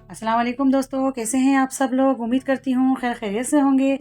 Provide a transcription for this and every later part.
अस्सलाम वालेकुम दोस्तों, कैसे हैं आप सब लोग। उम्मीद करती हूँ खैर खैरियत से होंगे।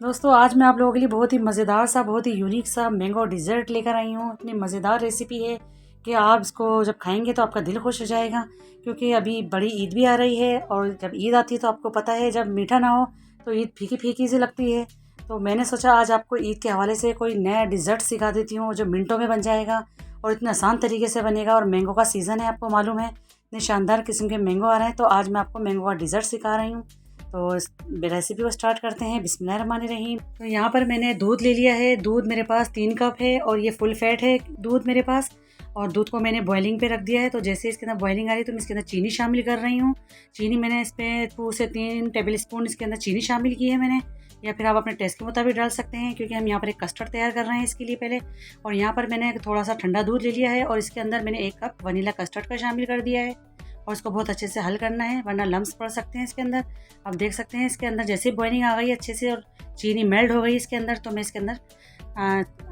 दोस्तों आज मैं आप लोगों के लिए बहुत ही मज़ेदार सा बहुत ही यूनिक सा मैंगो डिज़र्ट लेकर आई हूँ। इतनी मज़ेदार रेसिपी है कि आप इसको जब खाएंगे तो आपका दिल खुश हो जाएगा, क्योंकि अभी बड़ी ईद भी आ रही है और जब ईद आती है तो आपको पता है जब मीठा ना हो तो ईद फीकी फीकी सी लगती है। तो मैंने सोचा आज आपको ईद के हवाले से कोई नया डिज़र्ट सिखा देती हूँ जो मिनटों में बन जाएगा और इतना आसान तरीके से बनेगा। और मैंगो का सीज़न है, आपको मालूम है इतने शानदार किस्म के मैंगो आ रहे हैं। तो आज मैं आपको मैंगो का डिज़र्ट सिखा रही हूँ। तो इस रेसिपी को स्टार्ट करते हैं। बिस्मिल्लाहिर्रहमानिर्रहीम। तो यहाँ पर मैंने दूध ले लिया है। दूध मेरे पास 3 कप है और ये फुल फैट है दूध मेरे पास। और दूध को मैंने बॉइलिंग पे रख दिया है। तो जैसे इसके अंदर बॉइलिंग आ रही है तो मैं इसके अंदर चीनी शामिल कर रही हूँ। चीनी मैंने इस पर 2 से 3 टेबल स्पून इसके अंदर चीनी शामिल की है मैंने, या फिर आप अपने टेस्ट के मुताबिक डाल सकते हैं, क्योंकि हम यहाँ पर एक कस्टर्ड तैयार कर रहे हैं इसके लिए पहले। और यहाँ पर मैंने थोड़ा सा ठंडा दूध ले लिया है और इसके अंदर मैंने 1 कप वनीला कस्टर्ड का शामिल कर दिया है। और इसको बहुत अच्छे से हल करना है वरना लम्स पड़ सकते हैं इसके अंदर। अब देख सकते हैं इसके अंदर जैसे बॉइलिंग आ गई अच्छे से और चीनी मेल्ट हो गई इसके अंदर, तो मैं इसके अंदर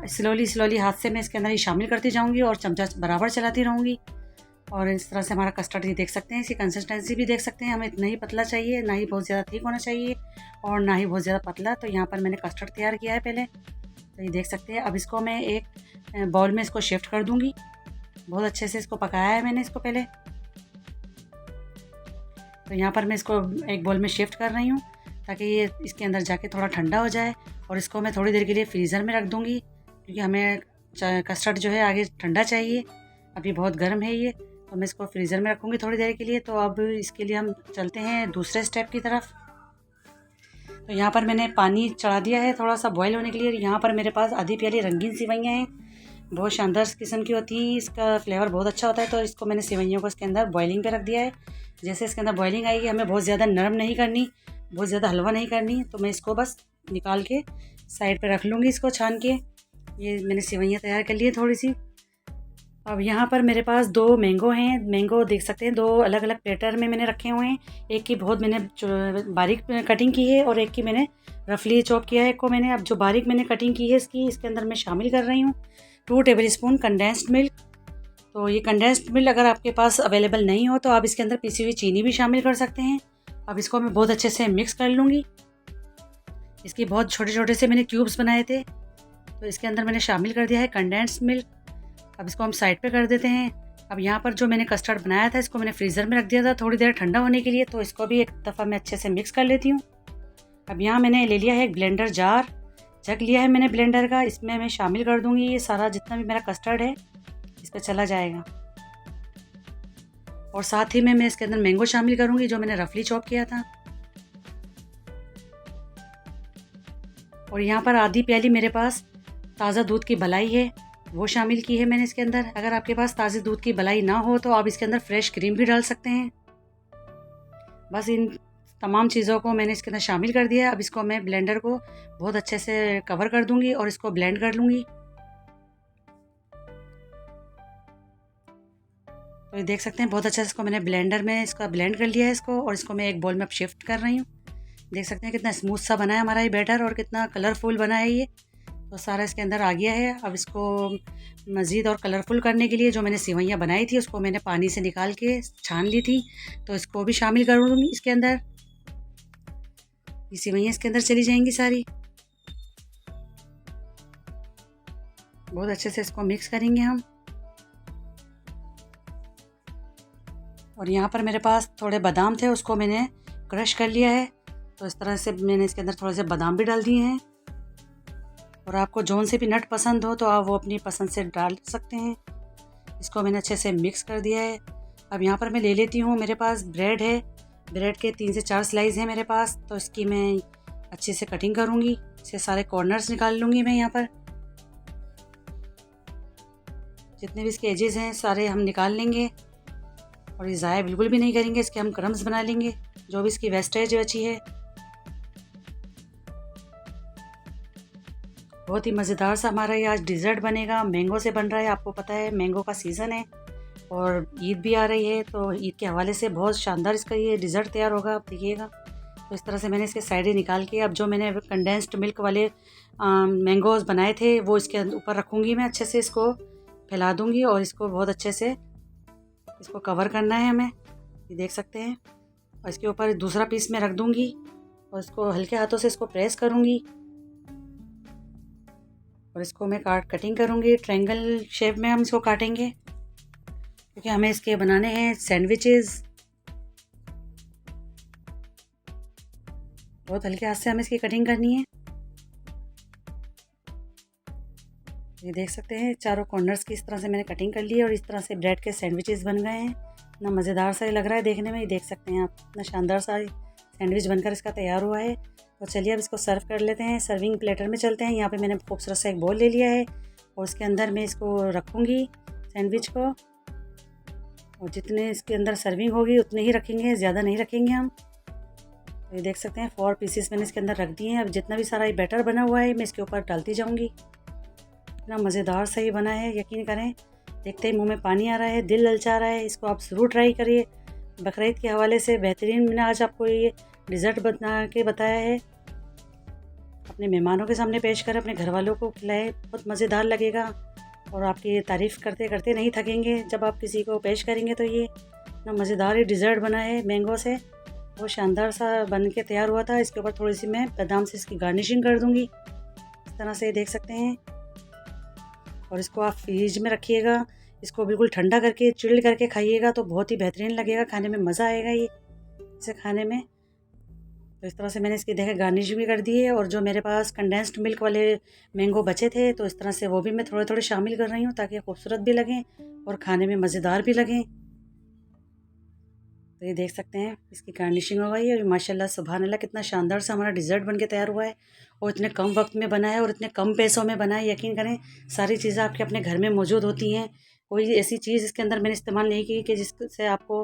स्लोली हाथ से मैं इसके अंदर ही शामिल करती जाऊंगी और चमचा बराबर चलाती रहूँगी। और इस तरह से हमारा कस्टर्ड ये देख सकते हैं, इसकी कंसिस्टेंसी भी देख सकते हैं। हमें इतना ही पतला चाहिए, ना ही बहुत ज़्यादा थिक होना चाहिए और ना ही बहुत ज़्यादा पतला। तो यहाँ पर मैंने कस्टर्ड तैयार किया है पहले, तो ये देख सकते हैं। अब इसको मैं एक बाउल में इसको शिफ्ट कर दूँगी। बहुत अच्छे से इसको पकाया है मैंने इसको पहले। तो यहाँ पर मैं इसको एक बाउल में शिफ्ट कर रही हूँ ताकि ये इसके अंदर जाके थोड़ा ठंडा हो जाए। और इसको मैं थोड़ी देर के लिए फ्रीज़र में रख दूँगी, क्योंकि हमें कस्टर्ड जो है आगे ठंडा चाहिए। अभी बहुत गर्म है ये, तो मैं इसको फ्रीज़र में रखूँगी थोड़ी देर के लिए। तो अब इसके लिए हम चलते हैं दूसरे स्टेप की तरफ। तो यहाँ पर मैंने पानी चढ़ा दिया है थोड़ा सा बॉयल होने के लिए। यहाँ पर मेरे पास आधी प्याली रंगीन सेवइयाँ हैं, बहुत शानदार किस्म की होती हैं, इसका फ्लेवर बहुत अच्छा होता है। तो इसको मैंने सेवइयों को इसके अंदर बॉइलिंग पे रख दिया है। जैसे इसके अंदर बॉइलिंग आएगी, हमें बहुत ज़्यादा नरम नहीं करनी, बहुत ज़्यादा हलवा नहीं करनी। तो मैं इसको बस निकाल के साइड पे रख लूँगी इसको छान के। ये मैंने सेवइयाँ तैयार कर ली है थोड़ी सी। अब यहाँ पर मेरे पास 2 मैंगो हैं। मैंगो देख सकते हैं 2 अलग अलग प्लेटर में मैंने रखे हुए हैं। एक की बहुत मैंने बारीक कटिंग की है और एक की मैंने रफली चॉप किया है को मैंने। अब जो बारीक मैंने कटिंग की है इसकी इसके अंदर मैं शामिल कर रही हूँ 2 टेबल स्पून कंडेंस्ड मिल्क। तो ये कंडेंस्ड मिल्क अगर आपके पास अवेलेबल नहीं हो तो आप इसके अंदर पिसी हुई चीनी भी शामिल कर सकते हैं। अब इसको मैं बहुत अच्छे से मिक्स कर लूँगी। इसके बहुत छोटे छोटे से मैंने क्यूब्स बनाए थे, तो इसके अंदर मैंने शामिल कर दिया है कंडेंस्ड मिल्क। अब इसको हम साइड पे कर देते हैं। अब यहाँ पर जो मैंने कस्टर्ड बनाया था इसको मैंने फ्रीज़र में रख दिया था थोड़ी देर ठंडा होने के लिए, तो इसको भी एक दफ़ा मैं अच्छे से मिक्स कर लेती हूँ। अब यहाँ मैंने ले लिया है एक ब्लेंडर जार, जग लिया है मैंने ब्लेंडर का। इसमें मैं शामिल कर दूँगी ये सारा जितना भी मेरा कस्टर्ड है, इस पर चला जाएगा। और साथ ही में मैं इसके अंदर मैंगो शामिल करूँगी जो मैंने रफली चॉप किया था। और यहाँ पर आधी प्याली मेरे पास ताज़ा दूध की मलाई है, वो शामिल की है मैंने इसके अंदर। अगर आपके पास ताज़े दूध की मलाई ना हो तो आप इसके अंदर फ्रेश क्रीम भी डाल सकते हैं। बस इन तमाम चीज़ों को मैंने इसके अंदर शामिल कर दिया है। अब इसको मैं ब्लेंडर को बहुत अच्छे से कवर कर दूंगी और इसको ब्लेंड कर लूँगी। तो ये देख सकते हैं बहुत अच्छे से इसको मैंने ब्लेंडर में इसका ब्लेंड कर लिया है इसको, और इसको मैं एक बाउल में अब शिफ्ट कर रही हूँ। देख सकते हैं कितना स्मूथ सा बना है हमारा ये बैटर और कितना कलरफुल बना है ये। तो सारा इसके अंदर आ गया है। अब इसको मज़ीद और कलरफुल करने के लिए जो मैंने सेवइयाँ बनाई थी उसको मैंने पानी से निकाल के छान ली थी, तो इसको भी शामिल करूँगी इसके अंदर। ये सेवइयाँ इसके अंदर चली जाएंगी सारी। बहुत अच्छे से इसको मिक्स करेंगे हम। और यहाँ पर मेरे पास थोड़े बादाम थे, उसको मैंने क्रश कर लिया है। तो इस तरह से मैंने इसके अंदर थोड़े से बादाम भी डाल दिए हैं। और आपको जौन से भी नट पसंद हो तो आप वो अपनी पसंद से डाल सकते हैं। इसको मैंने अच्छे से मिक्स कर दिया है। अब यहाँ पर मैं ले लेती हूँ, मेरे पास ब्रेड है, ब्रेड के 3 से 4 स्लाइस हैं मेरे पास। तो इसकी मैं अच्छे से कटिंग करूँगी, इससे सारे कॉर्नर्स निकाल लूँगी मैं। यहाँ पर जितने भी इसके एजेस हैं सारे हम निकाल लेंगे और ये ज़ाया बिल्कुल भी नहीं करेंगे। इसके हम क्रम्स बना लेंगे, जो भी इसकी वेस्टेज बची है। बहुत ही मज़ेदार सा हमारा ये आज डिज़र्ट बनेगा। मैंगो से बन रहा है, आपको पता है मैंगो का सीज़न है और ईद भी आ रही है, तो ईद के हवाले से बहुत शानदार इसका ये डिज़र्ट तैयार होगा, आप देखिएगा। तो इस तरह से मैंने इसके साइडें निकाल के अब जो मैंने कंडेंस्ड मिल्क वाले मैंगोज़ बनाए थे वो इसके ऊपर रखूँगी मैं। अच्छे से इसको फैला दूँगी और इसको बहुत अच्छे से इसको कवर करना है हमें, ये देख सकते हैं। और इसके ऊपर दूसरा पीस मैं रख दूँगी और इसको हल्के हाथों से इसको प्रेस करूँगी और इसको मैं कटिंग करूँगी। ट्रायंगल शेप में हम इसको काटेंगे क्योंकि हमें इसके बनाने हैं सैंडविचेस। बहुत हल्के हाथ से हमें इसकी कटिंग करनी है। ये देख सकते हैं चारों कॉर्नर्स की इस तरह से मैंने कटिंग कर ली है और इस तरह से ब्रेड के सैंडविचेस बन गए हैं। इतना मज़ेदार सा ही लग रहा है देखने में, ये देख सकते हैं आप, इतना शानदार सा सैंडविच बनकर इसका तैयार हुआ है। तो चलिए अब इसको सर्व कर लेते हैं। सर्विंग प्लेटर में चलते हैं। यहाँ पे मैंने खूबसूरत सा एक बोल ले लिया है और उसके अंदर मैं इसको रखूँगी सैंडविच को, और जितने इसके अंदर सर्विंग होगी उतने ही रखेंगे, ज़्यादा नहीं रखेंगे हम। तो ये देख सकते हैं 4 पीसेस मैंने इसके अंदर रख दिए हैं। अब जितना भी सारा ये बैटर बना हुआ है मैं इसके ऊपर डालती जाऊँगी। इतना मज़ेदार सा ही बना है, यकीन करें, देखते ही मुंह में पानी आ रहा है, दिल ललचा रहा है। इसको आप ज़रूर ट्राई करिए। बकरीद के हवाले से बेहतरीन मैंने आज आपको ये डिज़र्ट बना के बताया है। अपने मेहमानों के सामने पेश करें, अपने घर वालों को खिलाएं, बहुत मज़ेदार लगेगा और आपकी तारीफ़ करते करते नहीं थकेंगे जब आप किसी को पेश करेंगे। तो ये इतना मज़ेदार ही डिज़र्ट बना है मैंगो से, वो शानदार सा बन के तैयार हुआ था। इसके ऊपर थोड़ी सी मैं बादाम से इसकी गार्निशिंग कर दूँगी, इस तरह से देख सकते हैं। और इसको आप फ्रिज में रखिएगा, इसको बिल्कुल ठंडा करके चिल्ड करके खाइएगा तो बहुत ही बेहतरीन लगेगा, खाने में मज़ा आएगा ये इसे खाने में। तो इस तरह से मैंने इसकी देखे गार्निश भी कर दी है। और जो मेरे पास कंडेंस्ड मिल्क वाले मैंगो बचे थे तो इस तरह से वो भी मैं थोड़े थोड़े शामिल कर रही हूँ ताकि खूबसूरत भी लगें और खाने में मज़ेदार भी लगें। तो ये देख सकते हैं इसकी गार्निशिंग हो गई है और माशाल्लाह सुभान अल्लाह कितना शानदार सा हमारा डिज़र्ट बन के तैयार हुआ है और इतने कम वक्त में बना है और इतने कम पैसों में बना है। यकीन करें सारी चीज़ें आपके अपने घर में मौजूद होती हैं, कोई ऐसी चीज़ इसके अंदर मैंने इस्तेमाल नहीं की कि जिससे आपको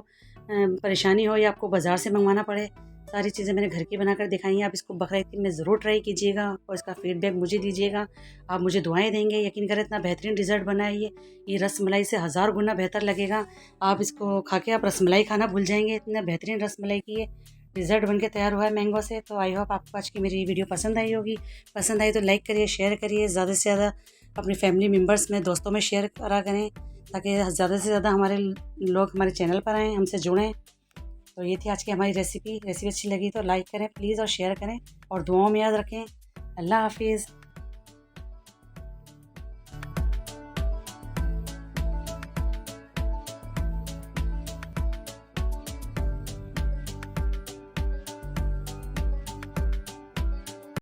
परेशानी हो या आपको बाज़ार से मंगवाना पड़े। सारी चीज़ें मैंने घर की बनाकर दिखाई हैं। आप इसको बकरीद में ज़रूर ट्राई कीजिएगा और इसका फ़ीडबैक मुझे दीजिएगा। आप मुझे दुआएं देंगे। यकीन करें इतना बेहतरीन डिज़र्ट बना है ये रसमलाई से 1000 गुना बेहतर लगेगा। आप इसको खा के आप रसमलाई खाना भूल जाएंगे, इतना बेहतरीन रसमलाई की ये डिज़र्ट बन के तैयार हुआ है मैंगो से। तो आई होप आपको आज की मेरी वीडियो पसंद आई होगी। पसंद आई तो लाइक करिए, शेयर करिए, ज़्यादा से ज़्यादा अपनी फैमिली मेम्बर्स में, दोस्तों में शेयर करा करें ताकि ज़्यादा से ज़्यादा हमारे लोग हमारे चैनल पर आएँ, हमसे जुड़ें। तो ये थी आज की हमारी रेसिपी अच्छी लगी तो लाइक करें प्लीज़ और शेयर करें और दुआओं में याद रखें। अल्लाह हाफिज़।